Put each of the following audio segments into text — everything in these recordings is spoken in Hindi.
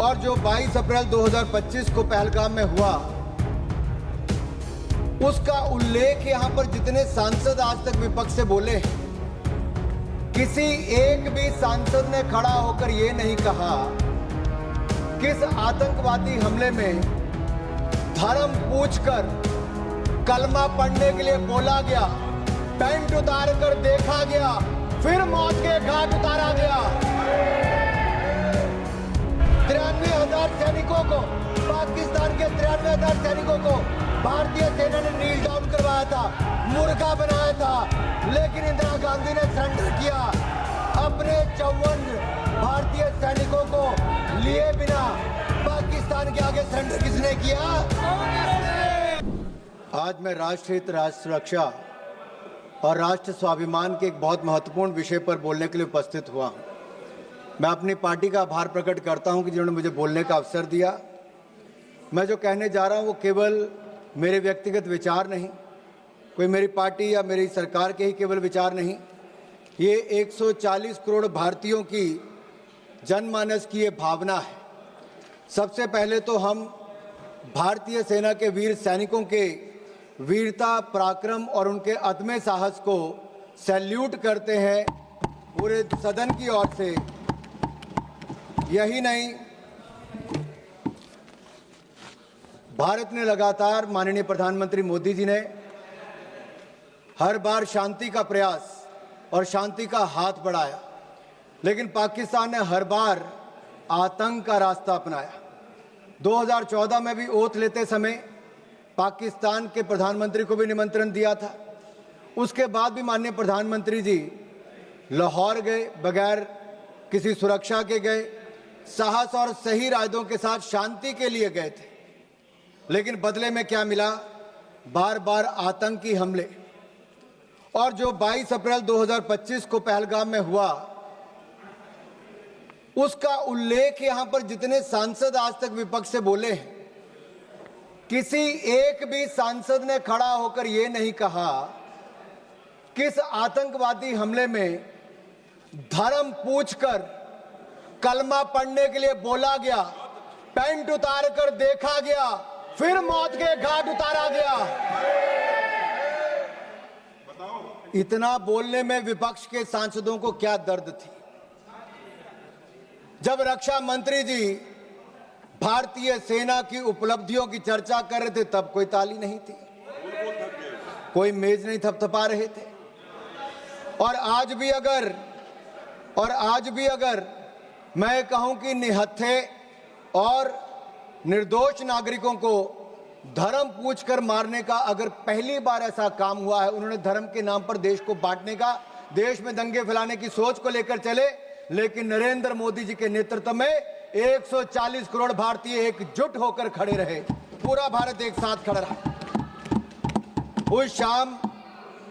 और जो 22 अप्रैल 2025 को पहलगाम में हुआ, उसका उल्लेख यहां पर जितने सांसद आज तक विपक्ष से बोले, किसी एक भी सांसद ने खड़ा होकर यह नहीं कहा किस आतंकवादी हमले में धर्म पूछकर कलमा पढ़ने के लिए बोला गया, पैंट उतार कर देखा गया, फिर मौत के घाट उतारा गया। 93,000 सैनिकों को, पाकिस्तान के 93,000 सैनिकों को भारतीय सेना ने नील डाउन करवाया था, मुर्गा बनाया था, लेकिन इंदिरा गांधी ने सरेंडर किया। अपने 54 भारतीय सैनिकों को लिए बिना पाकिस्तान के आगे सरेंडर किसने किया? आज मैं राष्ट्र हित, राष्ट्र सुरक्षा और राष्ट्र स्वाभिमान के एक बहुत महत्वपूर्ण विषय पर बोलने के लिए उपस्थित हुआ हूं। मैं अपनी पार्टी का आभार प्रकट करता हूं कि जिन्होंने मुझे बोलने का अवसर दिया। मैं जो कहने जा रहा हूं वो केवल मेरे व्यक्तिगत विचार नहीं, कोई मेरी पार्टी या मेरी सरकार के ही केवल विचार नहीं, ये 140 करोड़ भारतीयों की जनमानस की ये भावना है। सबसे पहले तो हम भारतीय सेना के वीर सैनिकों के वीरता, पराक्रम और उनके अदम्य साहस को सैल्यूट करते हैं पूरे सदन की ओर से। यही नहीं, भारत ने लगातार, माननीय प्रधानमंत्री मोदी जी ने हर बार शांति का प्रयास और शांति का हाथ बढ़ाया, लेकिन पाकिस्तान ने हर बार आतंक का रास्ता अपनाया। 2014 में भी ओथ लेते समय पाकिस्तान के प्रधानमंत्री को भी निमंत्रण दिया था। उसके बाद भी माननीय प्रधानमंत्री जी लाहौर गए, बगैर किसी सुरक्षा के गए, साहस और सही इरादों के साथ शांति के लिए गए थे, लेकिन बदले में क्या मिला? बार बार आतंकी हमले। और जो 22 अप्रैल 2025 को पहलगाम में हुआ, उसका उल्लेख यहां पर जितने सांसद आज तक विपक्ष से बोले हैं, किसी एक भी सांसद ने खड़ा होकर यह नहीं कहा किस आतंकवादी हमले में धर्म पूछकर कलमा पढ़ने के लिए बोला गया, पैंट उतार कर देखा गया, फिर मौत के घाट उतारा गया। इतना बोलने में विपक्ष के सांसदों को क्या दर्द थी? जब रक्षा मंत्री जी भारतीय सेना की उपलब्धियों की चर्चा कर रहे थे, तब कोई ताली नहीं थी, कोई मेज नहीं थपथपा रहे थे। और आज भी अगर मैं कहूं कि निहत्थे और निर्दोष नागरिकों को धर्म पूछकर मारने का अगर पहली बार ऐसा काम हुआ है, उन्होंने धर्म के नाम पर देश को बांटने का, देश में दंगे फैलाने की सोच को लेकर चले, लेकिन नरेंद्र मोदी जी के नेतृत्व में 140 करोड़ भारतीय एकजुट होकर खड़े रहे, पूरा भारत एक साथ खड़ा रहा। उस शाम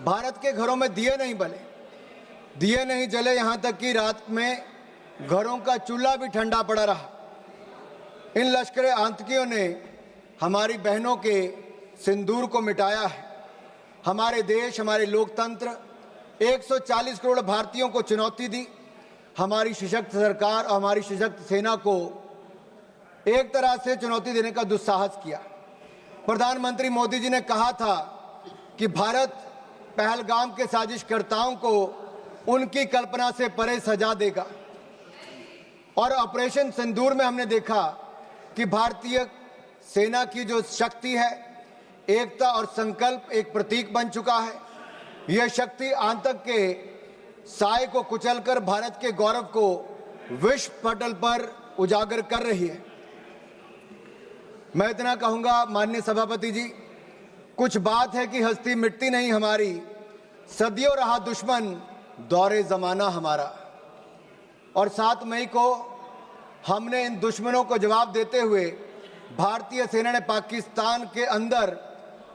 भारत के घरों में दिए नहीं बले, दिए नहीं जले, यहां तक कि रात में घरों का चूल्हा भी ठंडा पड़ा रहा। इन लश्करे आतंकियों ने हमारी बहनों के सिंदूर को मिटाया है। हमारे देश, हमारे लोकतंत्र, 140 करोड़ भारतीयों को चुनौती दी। हमारी सशक्त सरकार और हमारी सशक्त सेना को एक तरह से चुनौती देने का दुस्साहस किया। प्रधानमंत्री मोदी जी ने कहा था कि भारत पहलगाम के साजिशकर्ताओं को उनकी कल्पना से परे सजा देगा। और ऑपरेशन सिंदूर में हमने देखा कि भारतीय सेना की जो शक्ति है, एकता और संकल्प एक प्रतीक बन चुका है। यह शक्ति आतंक के साए को कुचलकर भारत के गौरव को विश्व पटल पर उजागर कर रही है। मैं इतना कहूंगा माननीय सभापति जी, कुछ बात है कि हस्ती मिटती नहीं हमारी, सदियों रहा दुश्मन दौरे जमाना हमारा। और 7 मई को हमने इन दुश्मनों को जवाब देते हुए भारतीय सेना ने पाकिस्तान के अंदर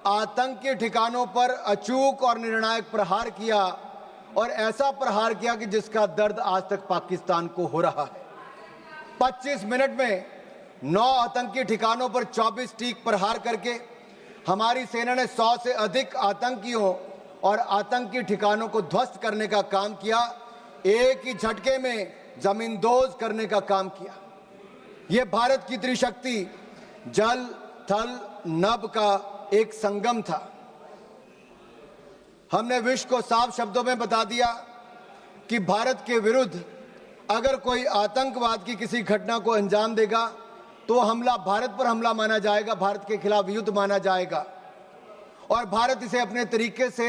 आतंकी ठिकानों पर अचूक और निर्णायक प्रहार किया, और ऐसा प्रहार किया कि जिसका दर्द आज तक पाकिस्तान को हो रहा है। 25 मिनट में 9 आतंकी ठिकानों पर 24 टीक प्रहार करके हमारी सेना ने 100 से अधिक आतंकियों और आतंकी ठिकानों को ध्वस्त करने का काम किया, एक ही झटके में जमींदोज करने का काम किया। ये भारत की त्रिशक्ति जल थल नभ का एक संगम था। हमने विश्व को साफ शब्दों में बता दिया कि भारत के विरुद्ध अगर कोई आतंकवाद की किसी घटना को अंजाम देगा तो हमला भारत पर हमला माना जाएगा, भारत के खिलाफ युद्ध माना जाएगा और भारत इसे अपने तरीके से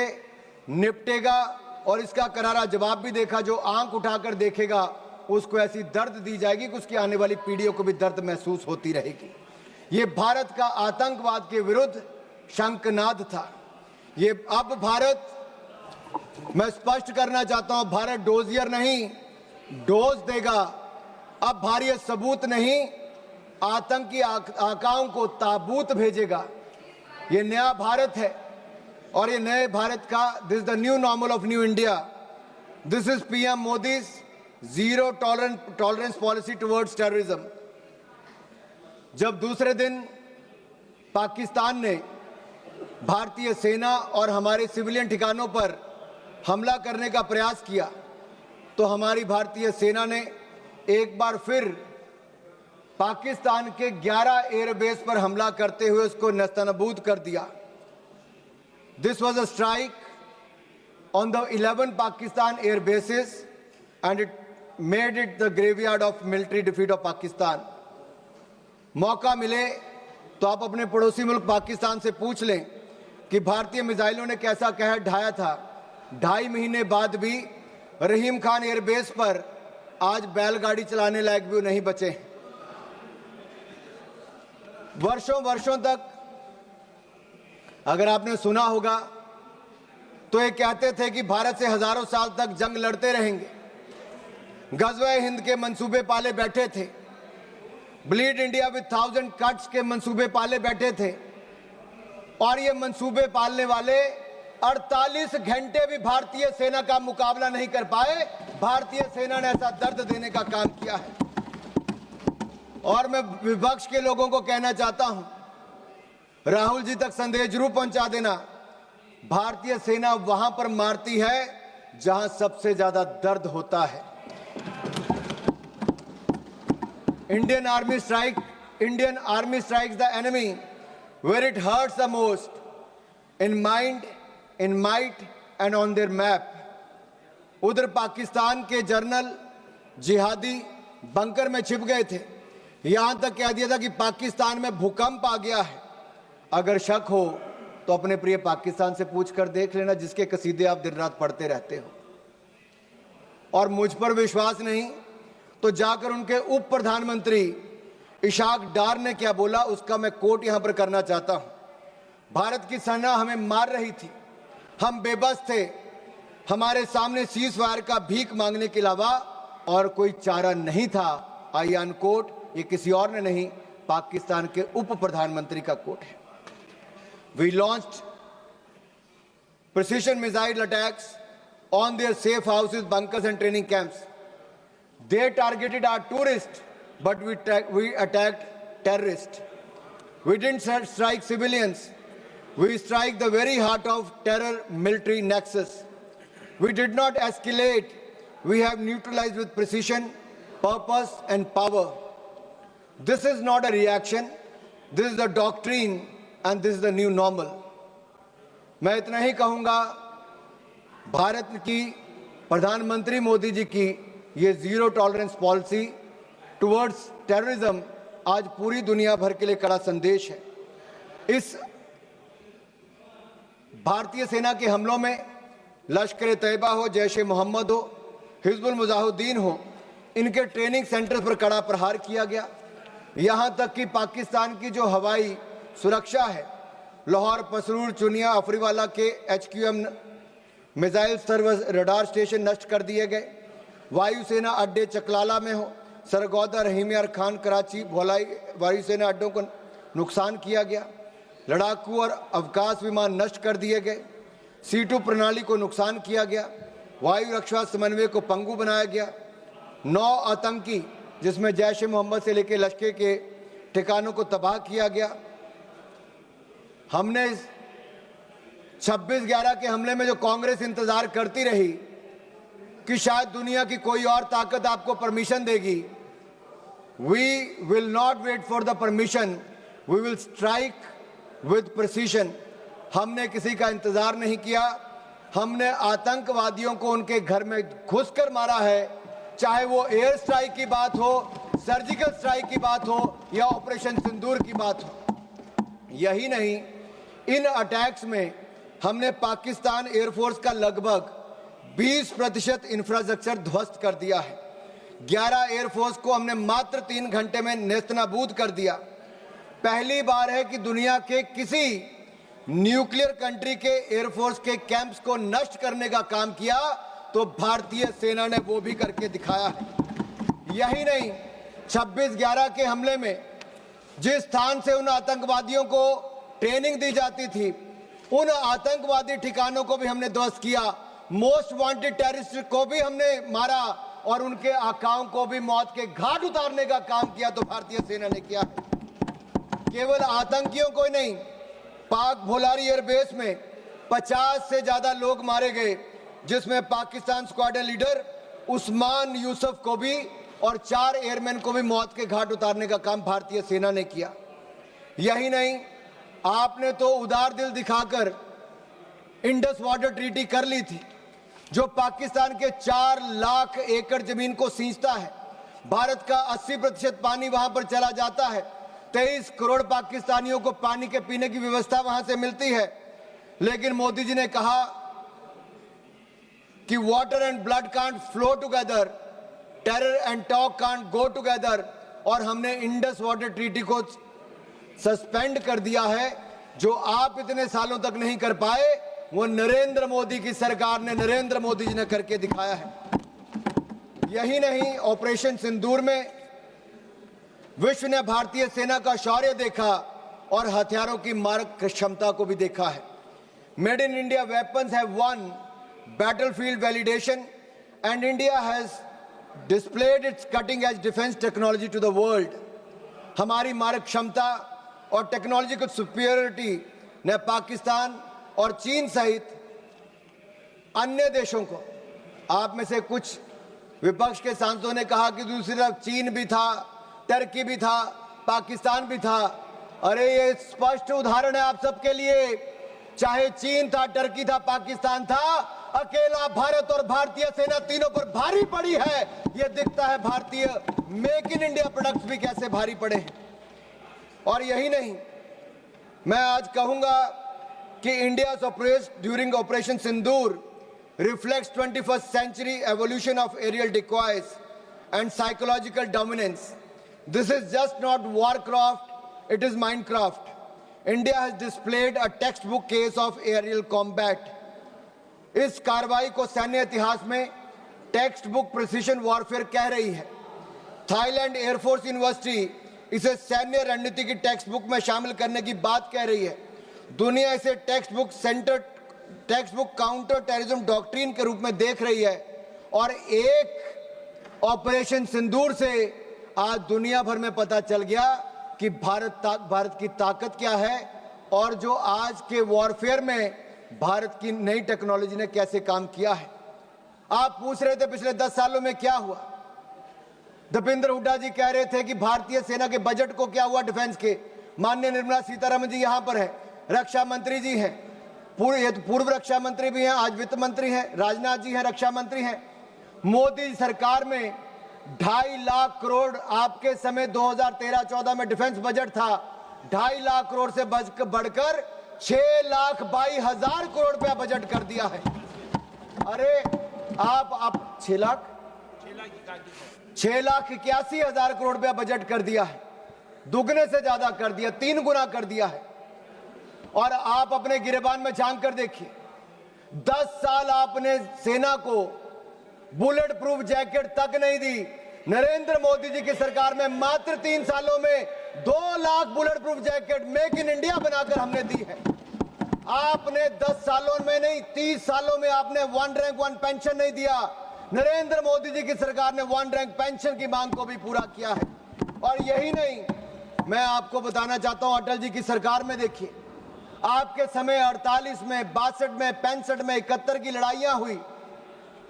निपटेगा और इसका करारा जवाब भी देखा। जो आंख उठाकर देखेगा उसको ऐसी दर्द दी जाएगी कि उसकी आने वाली पीढ़ियों को भी दर्द महसूस होती रहेगी। ये भारत का आतंकवाद के विरुद्ध शंखनाद था। ये अब भारत, मैं स्पष्ट करना चाहता हूं, भारत डोजियर नहीं डोज देगा। अब भारत सबूत नहीं आतंकी आकाओं को ताबूत भेजेगा। ये नया भारत है और ये नए भारत का this the new normal of new India. This is PM Modi's zero tolerance policy towards terrorism. जब दूसरे दिन पाकिस्तान ने भारतीय सेना और हमारे सिविलियन ठिकानों पर हमला करने का प्रयास किया तो हमारी भारतीय सेना ने एक बार फिर पाकिस्तान के 11 एयरबेस पर हमला करते हुए उसको नेस्तनाबूद कर दिया। This was a strike on the 11 Pakistan air bases and it made it the graveyard of military defeat of Pakistan. मौका मिले तो आप अपने पड़ोसी मुल्क पाकिस्तान से पूछ लें कि भारतीय मिसाइलों ने कैसा कहर ढाया था। 2.5 महीने बाद भी रहीम खान एयरबेस पर आज बैलगाड़ी चलाने लायक भी नहीं बचे। वर्षों तक अगर आपने सुना होगा तो ये कहते थे कि भारत से हजारों साल तक जंग लड़ते रहेंगे। गज़वे हिंद के मंसूबे पाले बैठे थे। ब्लीड इंडिया विद 1000 कट्स के मंसूबे पाले बैठे थे और ये मंसूबे पालने वाले 48 घंटे भी भारतीय सेना का मुकाबला नहीं कर पाए। भारतीय सेना ने ऐसा दर्द देने का काम किया है। और मैं विपक्ष के लोगों को कहना चाहता हूं, राहुल जी तक संदेश जरूर पहुंचा देना। भारतीय सेना वहां पर मारती है जहां सबसे ज्यादा दर्द होता है। Indian army strikes the enemy where it hurts the most, in mind, in might and on their map. उधर पाकिस्तान के जर्नल जिहादी बंकर में छिप गए थे। यहां तक कह दिया था कि पाकिस्तान में भूकंप आ गया है। अगर शक हो तो अपने प्रिय पाकिस्तान से पूछ कर देख लेना, जिसके कसीदे आप दिन रात पढ़ते रहते हो। और मुझ पर विश्वास नहीं तो जाकर उनके उप प्रधानमंत्री इशाक डार ने क्या बोला उसका मैं कोट यहां पर करना चाहता हूं। भारत की सेना हमें मार रही थी, हम बेबस थे, हमारे सामने सीज फायर का भीख मांगने के अलावा और कोई चारा नहीं था। आई अन कोट, ये किसी और ने नहीं, पाकिस्तान के उप प्रधानमंत्री का कोट है। We launched precision missile attacks on their safe houses, bunkers and training camps. They targeted our tourists, but we attacked terrorists. We didn't strike civilians. We strike the very heart of terror military nexus. We did not escalate. We have neutralized with precision, purpose and power. This is not a reaction. This is the doctrine and this is the new normal. मैं इतना ही कहूंगा, भारत की प्रधानमंत्री मोदी जी की ये zero tolerance policy towards terrorism आज पूरी दुनिया भर के लिए कड़ा संदेश है। इस भारतीय सेना के हमलों में लश्कर तैयबा हो, जैश ए मोहम्मद हो, हिजबुल मुजाहिदीन हो, इनके ट्रेनिंग सेंटर्स पर कड़ा प्रहार किया गया। यहां तक कि पाकिस्तान की जो हवाई सुरक्षा है, लाहौर, पसरूर, चुनिया, अफरीवाला के HQM missile service radar station नष्ट कर दिए गए। वायुसेना अड्डे चकलाला में हो, सरगोदा, रहीम यार खान, कराची, भोलाई वायुसेना अड्डों को नुकसान किया गया। लड़ाकू और अवकाश विमान नष्ट कर दिए गए। C2 प्रणाली को नुकसान किया गया। वायु रक्षा समन्वय को पंगु बनाया गया। 9 आतंकी, जिसमें जैश ए मोहम्मद से लेकर लश्कर के ठिकानों को तबाह किया गया। हमने 26/11 के हमले में जो कांग्रेस इंतजार करती रही कि शायद दुनिया की कोई और ताकत आपको परमिशन देगी, We will not wait for the permission. We will strike with precision. हमने किसी का इंतजार नहीं किया, हमने आतंकवादियों को उनके घर में घुसकर मारा है, चाहे वो एयर स्ट्राइक की बात हो, सर्जिकल स्ट्राइक की बात हो या ऑपरेशन सिंदूर की बात हो। यही नहीं, इन अटैक्स में हमने पाकिस्तान एयरफोर्स का लगभग 20% इंफ्रास्ट्रक्चर ध्वस्त कर दिया है। 11 एयरफोर्स को हमने मात्र 3 घंटे में नेस्तनाबूद कर दिया। पहली बार है कि दुनिया के किसी न्यूक्लियर कंट्री के एयरफोर्स के कैंप्स को नष्ट करने का काम किया तो भारतीय सेना ने वो भी करके दिखाया है। यही नहीं, 26/11 के हमले में जिस स्थान से उन आतंकवादियों को ट्रेनिंग दी जाती थी, उन आतंकवादी ठिकानों को भी हमने ध्वस्त किया। मोस्ट वांटेड टेररिस्ट को भी हमने मारा और उनके आकाओं को भी मौत के घाट उतारने का काम किया तो भारतीय सेना ने किया। केवल आतंकियों को ही नहीं, पाक भोलारी एयरबेस में 50 से ज्यादा लोग मारे गए, जिसमें पाकिस्तान स्क्वाड्रन लीडर उस्मान यूसुफ को भी और 4 एयरमैन को भी मौत के घाट उतारने का काम भारतीय सेना ने किया। यही नहीं, आपने तो उदार दिल दिखाकर इंडस वाटर ट्रीटी कर ली थी, जो पाकिस्तान के 4 लाख एकड़ जमीन को सींचता है। भारत का 80% पानी वहां पर चला जाता है। 23 करोड़ पाकिस्तानियों को पानी के पीने की व्यवस्था वहां से मिलती है। लेकिन मोदी जी ने कहा कि water and blood can't flow together, terror and talk can't go together, और हमने इंडस वाटर ट्रीटी को सस्पेंड कर दिया है। जो आप इतने सालों तक नहीं कर पाए, वो नरेंद्र मोदी की सरकार ने, नरेंद्र मोदी जी ने करके दिखाया है। यही नहीं, ऑपरेशन सिंदूर में विश्व ने भारतीय सेना का शौर्य देखा और हथियारों की मारक क्षमता को भी देखा है। Made in India weapons have one battlefield validation and India has displayed its cutting edge defense technology to the world. हमारी मारक क्षमता और टेक्नोलॉजिकल सुपीरियरिटी ने पाकिस्तान और चीन सहित अन्य देशों को, आप में से कुछ विपक्ष के सांसदों ने कहा कि दूसरी तरफ चीन भी था, टर्की भी था, पाकिस्तान भी था। अरे ये स्पष्ट उदाहरण है आप सबके लिए, चाहे चीन था, टर्की था, पाकिस्तान था, अकेला भारत और भारतीय सेना तीनों पर भारी पड़ी है। यह दिखता है भारतीय मेक इन इंडिया प्रोडक्ट्स भी कैसे भारी पड़े हैं। और यही नहीं, मैं आज कहूंगा कि India's operation during operation Sindoor reflects 21st century evolution of aerial decoys and psychological dominance. This is just not warcraft, it is Minecraft. India has displayed a textbook case of aerial combat. इस कार्रवाई को सैन्य इतिहास में टेक्स्ट बुक प्रिसिशन वॉरफेयर कह रही है। थाईलैंड एयरफोर्स यूनिवर्सिटी इसे सैन्य रणनीति की टेक्स्ट बुक में शामिल करने की बात कह रही है। दुनिया इसे text book counter terrorism doctrine के रूप में देख रही है। और एक ऑपरेशन सिंदूर से आज दुनिया भर में पता चल गया कि भारत की ताकत क्या है और जो आज के वॉरफेयर में भारत की नई टेक्नोलॉजी ने कैसे काम किया है। आप पूछ रहे थे पिछले 10 सालों में क्या हुआ। दीपेंद्र हुड्डा जी कह रहे थे कि भारतीय सेना के बजट को क्या हुआ डिफेंस के। माननीय निर्मला सीतारमण जी यहां पर है, रक्षा मंत्री जी हैं, पूर्व रक्षा मंत्री भी हैं, आज वित्त मंत्री हैं, राजनाथ जी हैं, रक्षा मंत्री हैं। मोदी सरकार में 2.5 लाख करोड़, आपके समय 2013-14 में डिफेंस बजट था, 2.5 लाख करोड़ से बढ़कर 6,22,000 करोड़ रुपया बजट कर दिया है। अरे आप 6,81,000 करोड़ रुपया बजट कर दिया है, दुगने से ज्यादा कर दिया, 3 गुना कर दिया है। और आप अपने गिरेबान में झांक कर देखिए, 10 साल आपने सेना को बुलेट प्रूफ जैकेट तक नहीं दी। नरेंद्र मोदी जी की सरकार में मात्र 3 सालों में 2 lakh bullet proof jacket make in India बनाकर हमने दी है। आपने 10 सालों में नहीं, 30 सालों में आपने 1 रैंक 1 पेंशन नहीं दिया। नरेंद्र मोदी जी की सरकार ने 1 रैंक पेंशन की मांग को भी पूरा किया है। और यही नहीं, मैं आपको बताना चाहता हूं, अटल जी की सरकार में देखिए, आपके समय 48 में, 62 में, 65 में, 71 की लड़ाइयां हुई,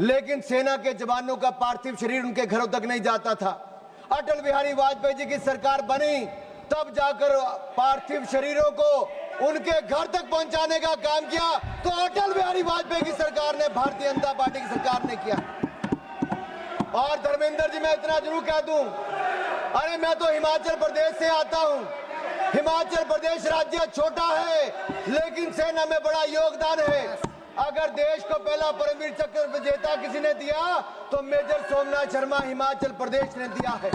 लेकिन सेना के जवानों का पार्थिव शरीर उनके घरों तक नहीं जाता था। अटल बिहारी वाजपेयी जी की सरकार बनी, तब जाकर पार्थिव शरीरों को उनके घर तक पहुंचाने का काम किया तो अटल बिहारी वाजपेयी की सरकार ने, भारतीय जनता पार्टी की सरकार ने किया। और धर्मेंद्र जी, मैं इतना जरूर कह दूं, अरे मैं तो हिमाचल प्रदेश से आता हूं। हिमाचल प्रदेश राज्य छोटा है लेकिन सेना में बड़ा योगदान है। अगर देश को पहला परमवीर चक्र विजेता किसी ने दिया तो मेजर सोमनाथ शर्मा हिमाचल प्रदेश ने दिया है।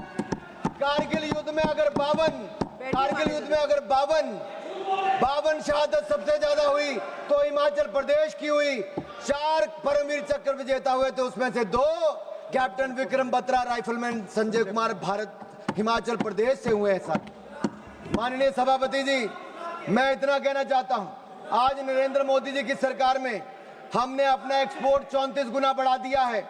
कारगिल युद्ध में अगर 52 शहादत सबसे ज्यादा हुई तो हिमाचल प्रदेश की हुई। 4 परमवीर चक्र विजेता हुए थे, उसमें से 2 कैप्टन विक्रम बत्रा, राइफलमैन संजय कुमार भारत हिमाचल प्रदेश से हुए हैं। सर माननीय सभापति जी, मैं इतना कहना चाहता हूं, आज नरेंद्र मोदी जी की सरकार में हमने अपना एक्सपोर्ट 34 गुना बढ़ा दिया है।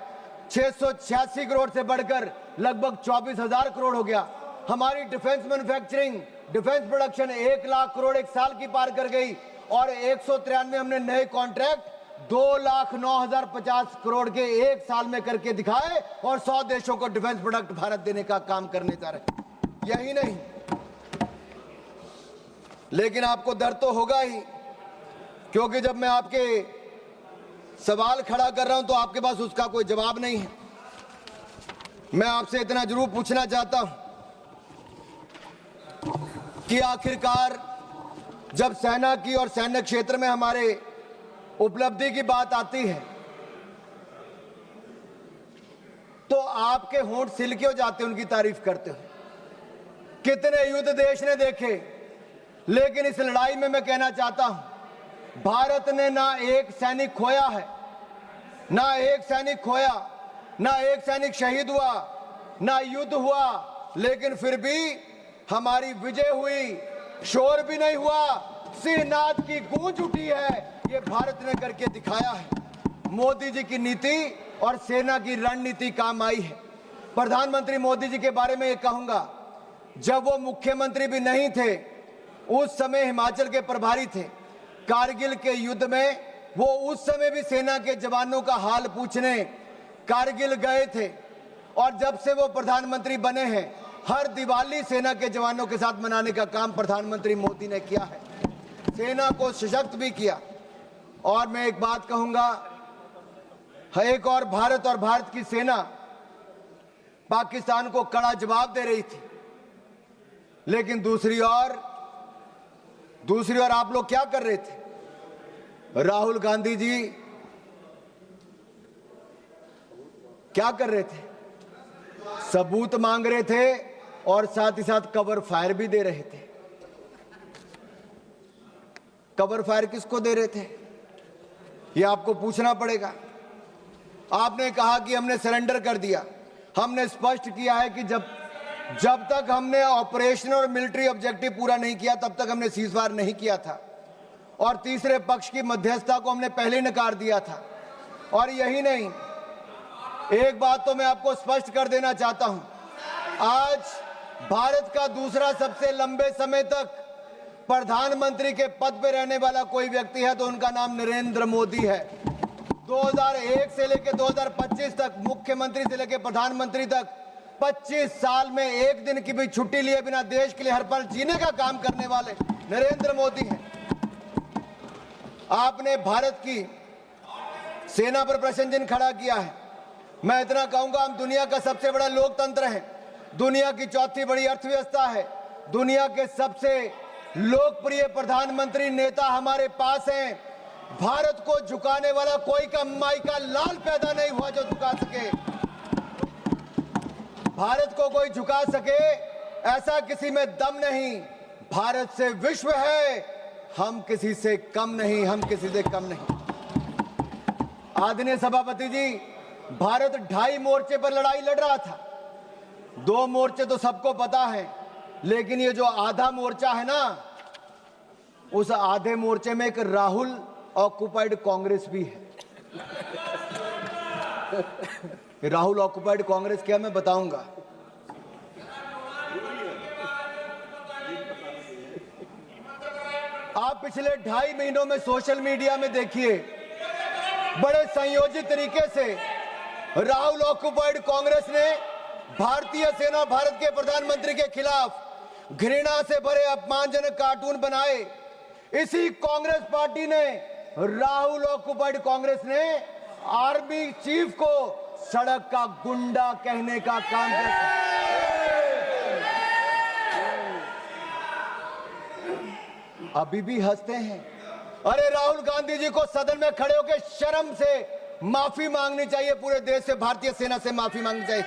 686 करोड़ से बढ़कर लगभग 24,000 करोड़ हो गया। हमारी defence manufacturing, defence production 1 lakh crore एक साल की पार कर गई और 193 हमने नए कॉन्ट्रैक्ट 2,09,050 करोड़ के एक साल में करके दिखाए और 100 देशों को डिफेंस प्रोडक्ट भारत देने का काम करने जा रहे। यही नहीं, लेकिन आपको डर तो होगा ही, क्योंकि जब मैं आपके सवाल खड़ा कर रहा हूं तो आपके पास उसका कोई जवाब नहीं है। मैं आपसे इतना जरूर पूछना चाहता हूं कि आखिरकार जब सेना की और सैन्य क्षेत्र में हमारे उपलब्धि की बात आती है तो आपके होंठ सिल क्यों जाते, उनकी तारीफ करते हो। कितने युद्ध देश ने देखे, लेकिन इस लड़ाई में मैं कहना चाहता हूं, भारत ने ना एक सैनिक खोया है, ना एक सैनिक शहीद हुआ, ना युद्ध हुआ, लेकिन फिर भी हमारी विजय हुई, शोर भी नहीं हुआ, सिंहनाद की गूंज उठी है। ये भारत ने करके दिखाया है। मोदी जी की नीति और सेना की रणनीति काम आई है। प्रधानमंत्री मोदी जी के बारे में ये कहूंगा, जब वो मुख्यमंत्री भी नहीं थे, उस समय हिमाचल के प्रभारी थे। कारगिल के युद्ध में वो उस समय भी सेना के जवानों का हाल पूछने कारगिल गए थे और जब से वो प्रधानमंत्री बने हैं, हर दिवाली सेना के जवानों के साथ मनाने का काम प्रधानमंत्री मोदी ने किया है। सेना को सशक्त भी किया। और मैं एक बात कहूंगा, एक और भारत की सेना पाकिस्तान को कड़ा जवाब दे रही थी, लेकिन दूसरी ओर आप लोग क्या कर रहे थे? राहुल गांधी जी क्या कर रहे थे? सबूत मांग रहे थे और साथ ही साथ कवर फायर भी दे रहे थे। कवर फायर किसको दे रहे थे, ये आपको पूछना पड़ेगा। आपने कहा कि हमने सरेंडर कर दिया। हमने स्पष्ट किया है कि जब तक हमने ऑपरेशनल और मिलिट्री ऑब्जेक्टिव पूरा नहीं किया तब तक हमने सीजफायर नहीं किया था, और तीसरे पक्ष की मध्यस्थता को हमने पहले नकार दिया था। और यही नहीं, एक बात तो मैं आपको स्पष्ट कर देना चाहता हूं, आज भारत का दूसरा सबसे लंबे समय तक प्रधानमंत्री के पद पर रहने वाला कोई व्यक्ति है तो उनका नाम नरेंद्र मोदी है। 2001 से लेकर 2025 तक, मुख्यमंत्री से लेकर प्रधानमंत्री तक 25 साल में एक दिन की भी छुट्टी लिए बिना देश के लिए हर पल जीने का काम करने वाले नरेंद्र मोदी हैं। आपने भारत की सेना पर प्रश्न चिन्ह खड़ा किया है। मैं इतना कहूंगा, हम दुनिया का सबसे बड़ा लोकतंत्र है, दुनिया की चौथी बड़ी अर्थव्यवस्था है, दुनिया के सबसे लोकप्रिय प्रधानमंत्री नेता हमारे पास हैं। भारत को झुकाने वाला कोई का माई का लाल पैदा नहीं हुआ जो झुका सके। भारत को कोई झुका सके ऐसा किसी में दम नहीं। भारत से विश्व है, हम किसी से कम नहीं, हम किसी से कम नहीं। आदरणीय सभापति जी, भारत 2.5 मोर्चे पर लड़ाई लड़ रहा था। 2 मोर्चे तो सबको पता है, लेकिन ये जो आधा मोर्चा है ना, उस आधे मोर्चे में एक राहुल ऑक्युपाइड कांग्रेस भी है। राहुल ऑक्युपाइड कांग्रेस क्या, मैं बताऊंगा। आप पिछले 2.5 महीनों में सोशल मीडिया में देखिए, बड़े संयोजित तरीके से राहुल ऑक्युपाइड कांग्रेस ने भारतीय सेना और भारत के प्रधानमंत्री के खिलाफ घृणा से भरे अपमानजनक कार्टून बनाए। इसी कांग्रेस पार्टी ने, राहुल ऑक्युपाइड कांग्रेस ने आर्मी चीफ को सड़क का गुंडा कहने का काम किया। अभी भी हंसते हैं। अरे राहुल गांधी जी को सदन में खड़े होकर शर्म से माफी मांगनी चाहिए, पूरे देश से, भारतीय सेना से माफी मांगनी चाहिए।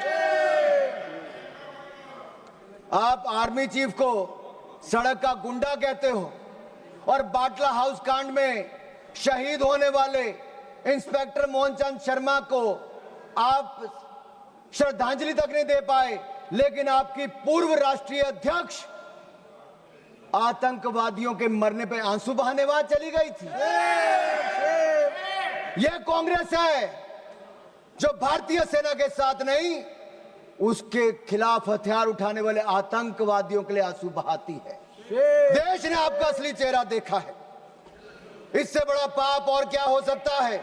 आप आर्मी चीफ को सड़क का गुंडा कहते हो और बाटला हाउस कांड में शहीद होने वाले इंस्पेक्टर मोहनचंद शर्मा को आप श्रद्धांजलि तक नहीं दे पाए, लेकिन आपकी पूर्व राष्ट्रीय अध्यक्ष आतंकवादियों के मरने पे आंसू बहाने वहां चली गई थी। यह कांग्रेस है जो भारतीय सेना के साथ नहीं, उसके खिलाफ हथियार उठाने वाले आतंकवादियों के लिए आंसू बहाती है। देश ने आपका असली चेहरा देखा है। इससे बड़ा पाप और क्या हो सकता है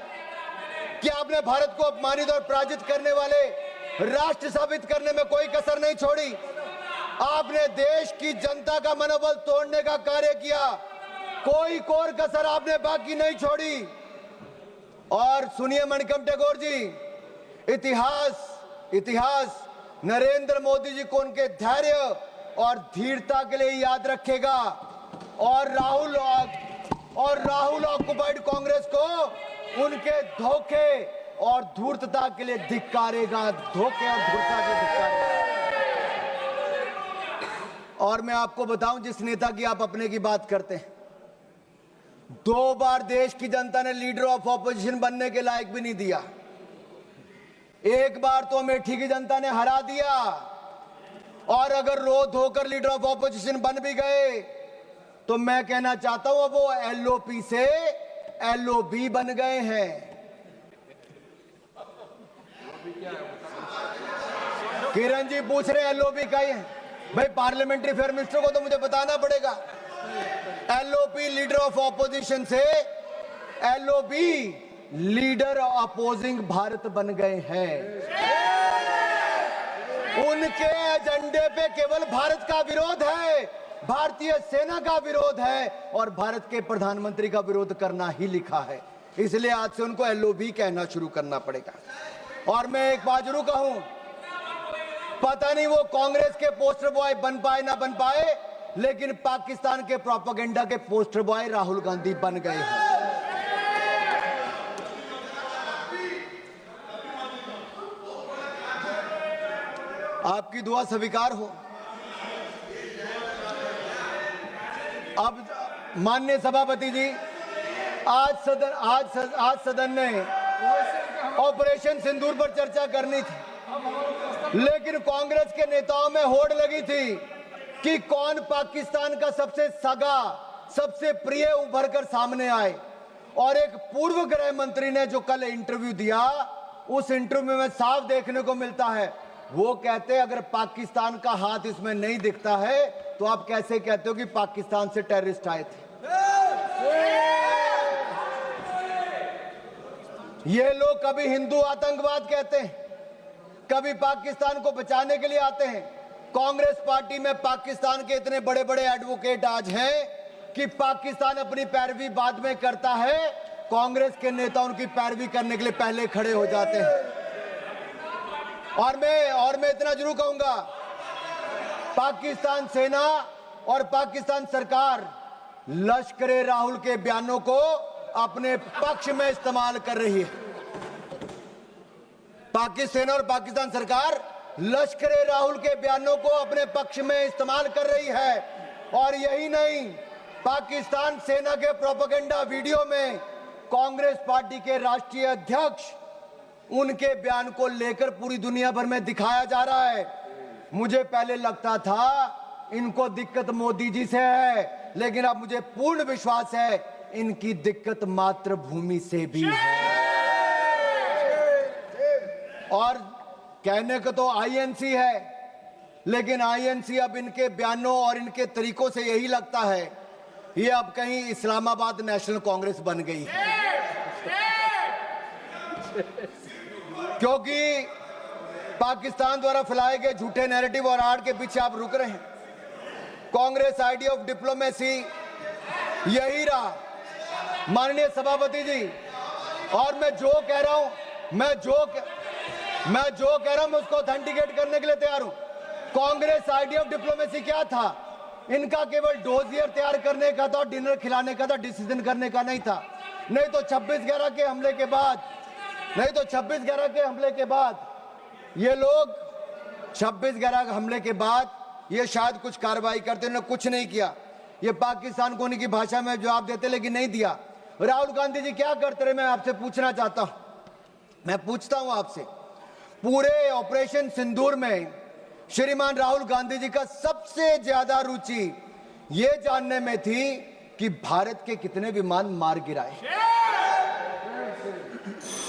कि आपने भारत को अपमानित और पराजित करने वाले राष्ट्र साबित करने में कोई कसर नहीं छोड़ी। आपने देश की जनता का मनोबल तोड़ने का कार्य किया, कोई कोर कसर आपने बाकी नहीं छोड़ी। और सुनिए मणिकम टैगोर जी, इतिहास नरेंद्र मोदी जी को उनके धैर्य और धीरता के लिए याद रखेगा, और राहुल ऑक्युपाइड कांग्रेस को उनके धोखे और धूर्तता के लिए धिक्कारेगा, धोखे और धूर्तता के लिए धिक्कारेगा। और मैं आपको बताऊं, जिस नेता की आप अपने की बात करते हैं, 2 बार देश की जनता ने लीडर ऑफ ऑपोजिशन बनने के लायक भी नहीं दिया। एक बार तो अमेठी की जनता ने हरा दिया, और अगर रो धोकर लीडर ऑफ ऑपोजिशन बन भी गए तो मैं कहना चाहता हूं वो एलओपी से एलओबी बन गए हैं। किरण जी पूछ रहे हैं एलओबी का ही है। भाई पार्लियामेंट्री अफेयर मिनिस्टर को तो मुझे बताना पड़ेगा। एलओपी लीडर ऑफ ऑपोजिशन से एलओबी लीडर अपोजिंग भारत बन गए हैं। उनके एजेंडे पे केवल भारत का विरोध है, भारतीय सेना का विरोध है, और भारत के प्रधानमंत्री का विरोध करना ही लिखा है। इसलिए आज से उनको एलओबी कहना शुरू करना पड़ेगा। और मैं एक बात जरूर कहूं, पता नहीं वो कांग्रेस के पोस्टर बॉय बन पाए ना बन पाए, लेकिन पाकिस्तान के प्रोपेगेंडा के पोस्टर बॉय राहुल गांधी बन गए हैं। आपकी दुआ स्वीकार हो। अब माननीय सभापति जी, आज सदन ने ऑपरेशन सिंदूर पर चर्चा करनी थी, लेकिन कांग्रेस के नेताओं में होड़ लगी थी कि कौन पाकिस्तान का सबसे सगा, सबसे प्रिय उभर कर सामने आए। और एक पूर्व गृह मंत्री ने जो कल इंटरव्यू दिया, उस इंटरव्यू में साफ देखने को मिलता है, वो कहते अगर पाकिस्तान का हाथ इसमें नहीं दिखता है तो आप कैसे कहते हो कि पाकिस्तान से टेररिस्ट आए थे। ये लोग कभी हिंदू आतंकवाद कहते हैं, कभी पाकिस्तान को बचाने के लिए आते हैं। कांग्रेस पार्टी में पाकिस्तान के इतने बड़े बड़े एडवोकेट आज हैं कि पाकिस्तान अपनी पैरवी बाद में करता है, कांग्रेस के नेता उनकी पैरवी करने के लिए पहले खड़े हो जाते हैं। और मैं इतना जरूर कहूंगा, पाकिस्तान सेना और पाकिस्तान सरकार लश्करे राहुल के बयानों को अपने पक्ष में इस्तेमाल कर रही है। पाकिस्तान सेना और पाकिस्तान सरकार लश्करे राहुल के बयानों को अपने पक्ष में इस्तेमाल कर रही है। और यही नहीं, पाकिस्तान सेना के प्रोपेगेंडा वीडियो में कांग्रेस पार्टी के राष्ट्रीय अध्यक्ष उनके बयान को लेकर पूरी दुनिया भर में दिखाया जा रहा है। मुझे पहले लगता था इनको दिक्कत मोदी जी से है, लेकिन अब मुझे पूर्ण विश्वास है इनकी दिक्कत मातृभूमि से भी है। और कहने को तो आईएनसी है, लेकिन आईएनसी अब इनके बयानों और इनके तरीकों से यही लगता है ये अब कहीं इस्लामाबाद नेशनल कांग्रेस बन गई है। क्योंकि पाकिस्तान द्वारा फैलाए गए झूठे नैरेटिव और आड़ के पीछे आप रुक रहे हैं। कांग्रेस आइडिया ऑफ डिप्लोमेसी यही रहा माननीय सभापति जी। और मैं जो कह रहा हूं मैं उसको ऑथेंटिकेट करने के लिए तैयार हूं। कांग्रेस आइडिया ऑफ डिप्लोमेसी क्या था? इनका केवल डोजियर तैयार करने का था, डिनर खिलाने का था, डिसीजन करने का नहीं था। नहीं तो 26/11 के हमले के बाद ये लोग 26/11 हमले के बाद ये शायद कुछ कार्रवाई करते, उन्होंने कुछ नहीं किया। ये पाकिस्तान को उन्हीं की भाषा में जवाब देते, लेकिन नहीं दिया। राहुल गांधी जी क्या करते रहे? मैं आपसे पूछना चाहता हूं, मैं पूछता हूं आपसे, पूरे ऑपरेशन सिंदूर में श्रीमान राहुल गांधी जी का सबसे ज्यादा रुचि ये जानने में थी कि भारत के कितने विमान मार गिराए।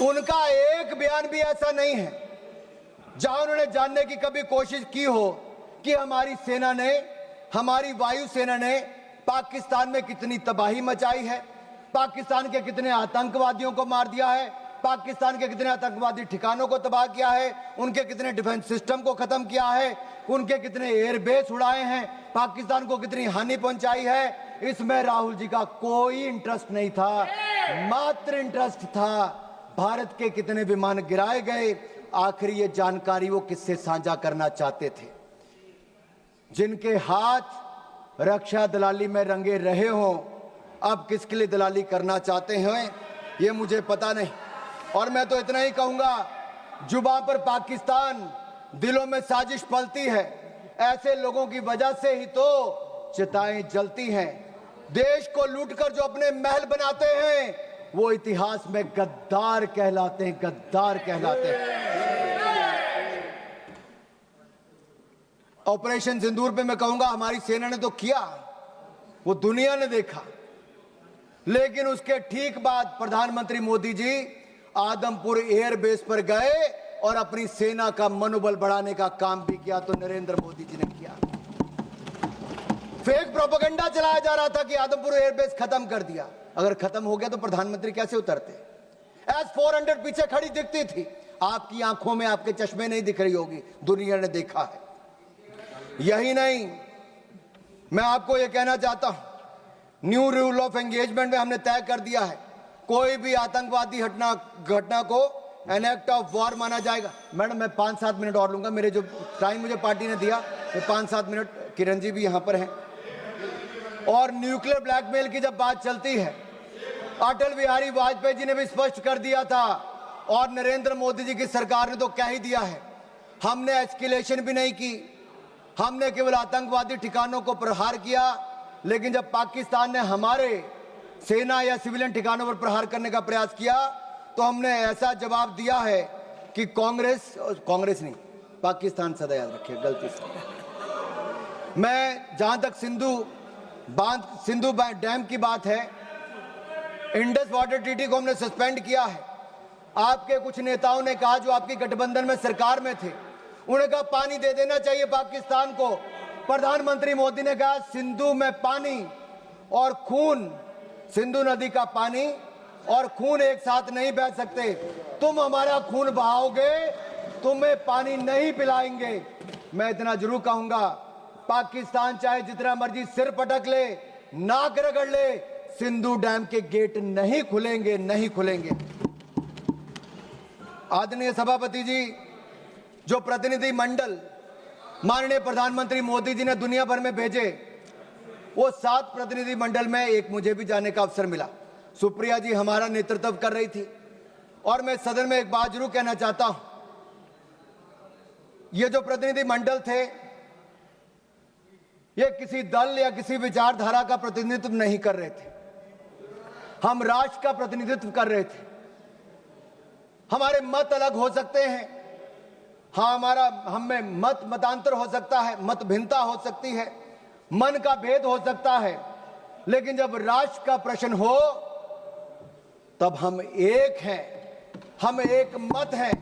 उनका एक बयान भी ऐसा नहीं है जहां उन्होंने जानने की कभी कोशिश की हो कि हमारी सेना ने, हमारी वायुसेना ने पाकिस्तान में कितनी तबाही मचाई है, पाकिस्तान के कितने आतंकवादियों को मार दिया है, पाकिस्तान के कितने आतंकवादी ठिकानों को तबाह किया है, उनके कितने डिफेंस सिस्टम को खत्म किया है, उनके कितने एयरबेस उड़ाए हैं, पाकिस्तान को कितनी हानि पहुंचाई है। इसमें राहुल जी का कोई इंटरेस्ट नहीं था, मात्र इंटरेस्ट था भारत के कितने विमान गिराए गए। आखिर ये जानकारी वो किससे साझा करना चाहते थे? जिनके हाथ रक्षा दलाली में रंगे रहे हों, अब किसके लिए दलाली करना चाहते हैं ये मुझे पता नहीं। और मैं तो इतना ही कहूंगा, जुबान पर पाकिस्तान, दिलों में साजिश पलती है। ऐसे लोगों की वजह से ही तो चिताएं जलती हैं। देश को लूटकर जो अपने महल बनाते हैं वो इतिहास में गद्दार कहलाते हैं, गद्दार कहलाते हैं। ऑपरेशन सिंदूर पे मैं कहूंगा हमारी सेना ने तो किया, वो दुनिया ने देखा, लेकिन उसके ठीक बाद प्रधानमंत्री मोदी जी आदमपुर एयरबेस पर गए और अपनी सेना का मनोबल बढ़ाने का काम भी किया। तो नरेंद्र मोदी जी ने किया। फेक प्रोपेगेंडा चलाया जा रहा था कि आदमपुर एयरबेस खत्म कर दिया। अगर खत्म हो गया तो प्रधानमंत्री कैसे उतरते? S-400 पीछे खड़ी दिखती थी, आपकी आंखों में, आपके चश्मे नहीं दिख रही होगी, दुनिया ने देखा है। यही नहीं, मैं आपको यह कहना चाहता हूं, न्यू रूल ऑफ एंगेजमेंट में हमने तय कर दिया है, कोई भी आतंकवादी घटना को एन एक्ट ऑफ वॉर माना जाएगा। मैडम मैं 5-7 मिनट और लूंगा, मेरे जो टाइम मुझे पार्टी ने दिया वो 5-7 मिनट। किरण जी भी यहां पर हैं। और न्यूक्लियर ब्लैकमेल की जब बात चलती है, अटल बिहारी वाजपेयी जी ने भी स्पष्ट कर दिया था, और नरेंद्र मोदी जी की सरकार ने तो कह ही दिया है। हमने एस्केलेशन भी नहीं की, हमने केवल आतंकवादी ठिकानों को प्रहार किया। लेकिन जब पाकिस्तान ने हमारे सेना या सिविलियन ठिकानों पर प्रहार करने का प्रयास किया तो हमने ऐसा जवाब दिया है कि कांग्रेस नहीं, पाकिस्तान सदा याद रखिए, गलती से। मैं जहां तक सिंधु डैम की बात है, इंडस वाटर ट्रीटी को हमने सस्पेंड किया है। आपके कुछ नेताओं ने कहा, जो आपकी गठबंधन में सरकार में थे, उन्होंने कहा पानी दे देना चाहिए पाकिस्तान को। प्रधानमंत्री मोदी ने कहा सिंधु में पानी और खून, सिंधु नदी का पानी और खून एक साथ नहीं बह सकते। तुम हमारा खून बहाओगे, तुम्हें पानी नहीं पिलाएंगे। मैं इतना जरूर कहूंगा, पाकिस्तान चाहे जितना मर्जी सिर पटक ले, नाक रगड़ ले, सिंधु डैम के गेट नहीं खुलेंगे, नहीं खुलेंगे। आदरणीय सभापति जी, जो प्रतिनिधि मंडल माननीय प्रधानमंत्री मोदी जी ने दुनिया भर में भेजे, वो 7 प्रतिनिधि मंडल में एक मुझे भी जाने का अवसर मिला। सुप्रिया जी हमारा नेतृत्व कर रही थी। और मैं सदन में एक बात जरूर कहना चाहता हूं, ये जो प्रतिनिधि मंडल थे, ये किसी दल या किसी विचारधारा का प्रतिनिधित्व नहीं कर रहे थे, हम राष्ट्र का प्रतिनिधित्व कर रहे थे। हमारे मत अलग हो सकते हैं, हाँ, हम में मतांतर हो सकता है, मत भिन्नता हो सकती है, मन का भेद हो सकता है, लेकिन जब राष्ट्र का प्रश्न हो तब हम एक हैं, हम एक मत हैं,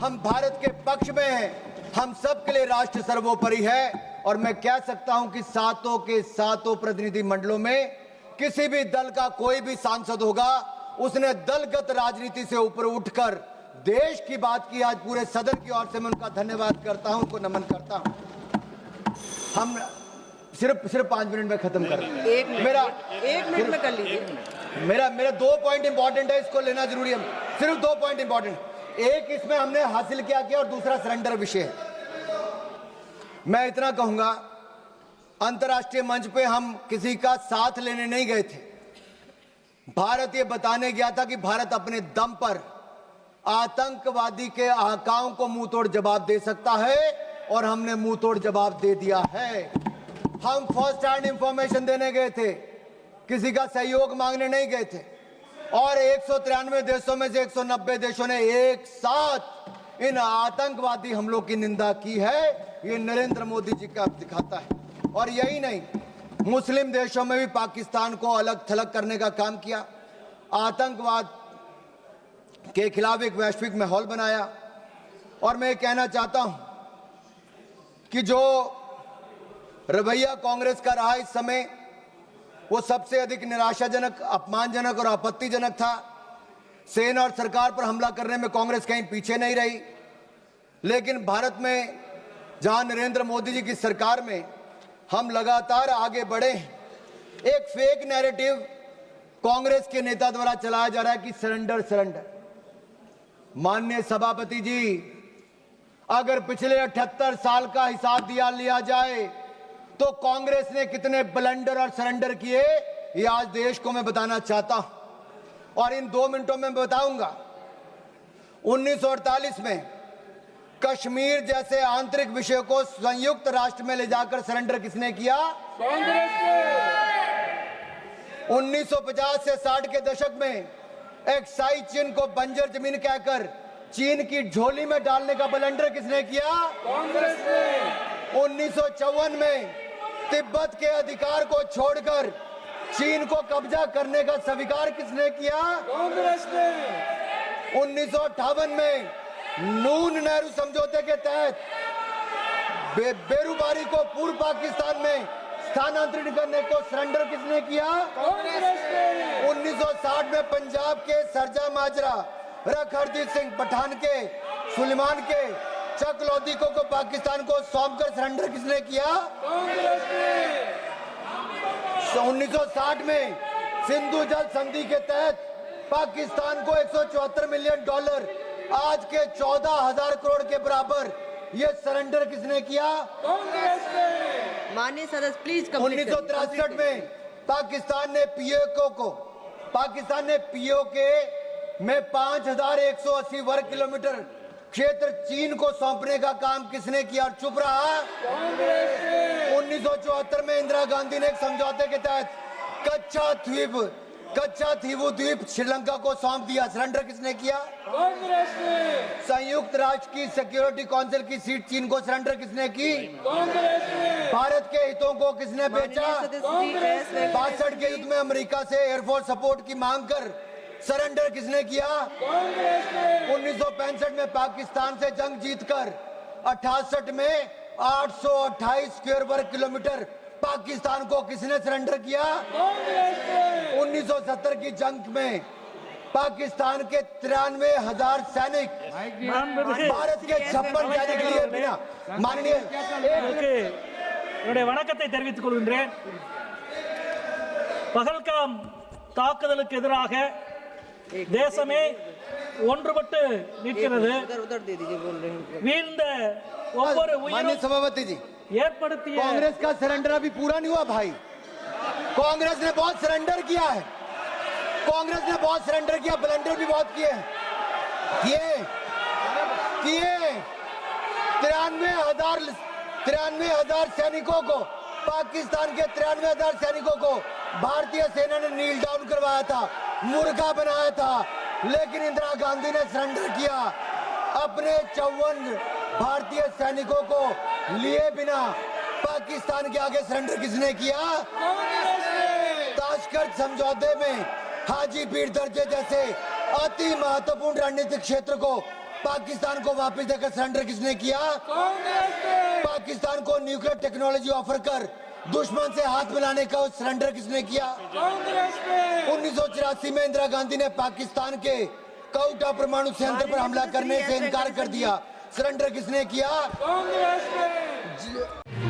हम भारत के पक्ष में हैं, हम सबके लिए राष्ट्र सर्वोपरि है। और मैं कह सकता हूं कि 7 के 7 प्रतिनिधि मंडलों में किसी भी दल का कोई भी सांसद होगा, उसने दलगत राजनीति से ऊपर उठकर देश की बात की, आज पूरे सदन की ओर से मैं उनका धन्यवाद करता हूं, उनको नमन करता हूं। हम सिर्फ 5 मिनट में खत्म कर रहे हैं। एक मिनट में कर लीजिए। मेरा 2 पॉइंट इंपॉर्टेंट है, इसको लेना जरूरी है। सिर्फ 2 पॉइंट इंपॉर्टेंट, एक इसमें हमने हासिल क्या किया और दूसरा सरेंडर विषय है। मैं इतना कहूंगा, अंतर्राष्ट्रीय मंच पे हम किसी का साथ लेने नहीं गए थे। भारत ये बताने गया था कि भारत अपने दम पर आतंकवादी के आकाओं को मुंह तोड़ जवाब दे सकता है, और हमने मुंह तोड़ जवाब दे दिया है। हम फर्स्ट हैंड इंफॉर्मेशन देने गए थे, किसी का सहयोग मांगने नहीं गए थे। और 193 देशों में से 190 देशों ने एक साथ इन आतंकवादी हमलों की निंदा की है। ये नरेंद्र मोदी जी का दिखाता है। और यही नहीं, मुस्लिम देशों में भी पाकिस्तान को अलग थलग करने का काम किया, आतंकवाद के खिलाफ एक वैश्विक माहौल बनाया। और मैं कहना चाहता हूं कि जो रवैया कांग्रेस का रहा इस समय, वो सबसे अधिक निराशाजनक, अपमानजनक और आपत्तिजनक था। सेना और सरकार पर हमला करने में कांग्रेस कहीं पीछे नहीं रही। लेकिन भारत में जहां नरेंद्र मोदी जी की सरकार में हम लगातार आगे बढ़े, एक फेक नैरेटिव कांग्रेस के नेता द्वारा चलाया जा रहा है कि सरेंडर सरेंडर। माननीय सभापति जी, अगर पिछले 78 साल का हिसाब लिया जाए तो कांग्रेस ने कितने ब्लंडर और सरेंडर किए, ये आज देश को मैं बताना चाहता हूं। और इन 2 मिनटों में बताऊंगा। 1948 में कश्मीर जैसे आंतरिक विषय को संयुक्त राष्ट्र में ले जाकर सरेंडर किसने किया? कांग्रेस ने। 1950 से 60 के दशक में एक्साई चीन को बंजर जमीन कहकर चीन की झोली में डालने का ब्लंडर किसने किया? कांग्रेस ने। 1954 में तिब्बत के अधिकार को छोड़कर चीन को कब्जा करने का स्वीकार किसने किया? कांग्रेस ने। 1958 में नून नेहरू समझौते के तहत बेरूबारी को पूर्व पाकिस्तान में स्थानांतरित करने को सरेंडर किसने किया? कांग्रेस ने। 1960 में पंजाब के सरजा माजरा, रख हरदीप सिंह पठान के, सुलेमान के, चक लोधी को पाकिस्तान को सौंपकर सरेंडर किसने किया? कांग्रेस ने। 1960 में सिंधु जल संधि के तहत पाकिस्तान को $174 मिलियन, आज के 14,000 करोड़ के बराबर, ये सरेंडर किसने किया? कांग्रेस ने। माननीय सदस्य प्लीज। 1963 में पाकिस्तान ने पीओके में 5,180 वर्ग किलोमीटर क्षेत्र चीन को सौंपने का काम किसने किया और चुप रहा? कांग्रेस ने। 1974 में इंदिरा गांधी ने एक समझौते के तहत कच्चा थीवू द्वीप श्रीलंका को सौंप दिया, सरेंडर किसने किया? कांग्रेस ने। संयुक्त राष्ट्र की सिक्योरिटी काउंसिल की सीट चीन को सरेंडर किसने की? कांग्रेस ने। भारत के हितों को किसने बेचा? 62 के युद्ध में अमेरिका से एयरफोर्स सपोर्ट की मांग कर सरेंडर किसने किया? कांग्रेस ने। 1965 में पाकिस्तान से जंग जीतकर 68 में 828 स्क्वायर वर्ग किलोमीटर पाकिस्तान को किसने सरेंडर किया? कांग्रेस ने। 1970 की जंग में पाकिस्तान के 93,000 सैनिक भारत के 56 सैनिक लिए बिना माननीय என்னுடைய வணக்கத்தை தெரிவித்துக் கொள்கின்றேன். பகல்காம் தாக்குதலுக்கு எதிராக தேசமே ஒன்றுபட்டு நிற்கிறது. வீழ்ந்த ஒவ்வொரு माननीय सभापति जी, ஏற்படுத்திய कांग्रेस का सरेंडर अभी पूरा नहीं हुआ भाई। कांग्रेस ने बहुत सरेंडर किया है, कांग्रेस ने बहुत सरेंडर किया, ब्लंडर भी बहुत किए हैं। 93,000 सैनिकों को, पाकिस्तान के 93,000 सैनिकों को भारतीय सेना ने नील डाउन करवाया था, मुर्गा बनाया था, लेकिन इंदिरा गांधी ने सरेंडर किया। अपने 54 भारतीय सैनिकों को लिए बिना पाकिस्तान के आगे सरेंडर किसने किया? ताशकंद समझौते में हाजी पीर दर्जे जैसे अति महत्वपूर्ण रणनीतिक क्षेत्र को पाकिस्तान को वापस देकर सरेंडर किसने किया? पाकिस्तान को न्यूक्लियर टेक्नोलॉजी ऑफर कर दुश्मन से हाथ मिलाने का सरेंडर किसने किया? 1984 में इंदिरा गांधी ने पाकिस्तान के काउटा परमाणु संयंत्र पर हमला करने से इनकार कर दिया। सरेंडर किसने किया? कांग्रेस ने।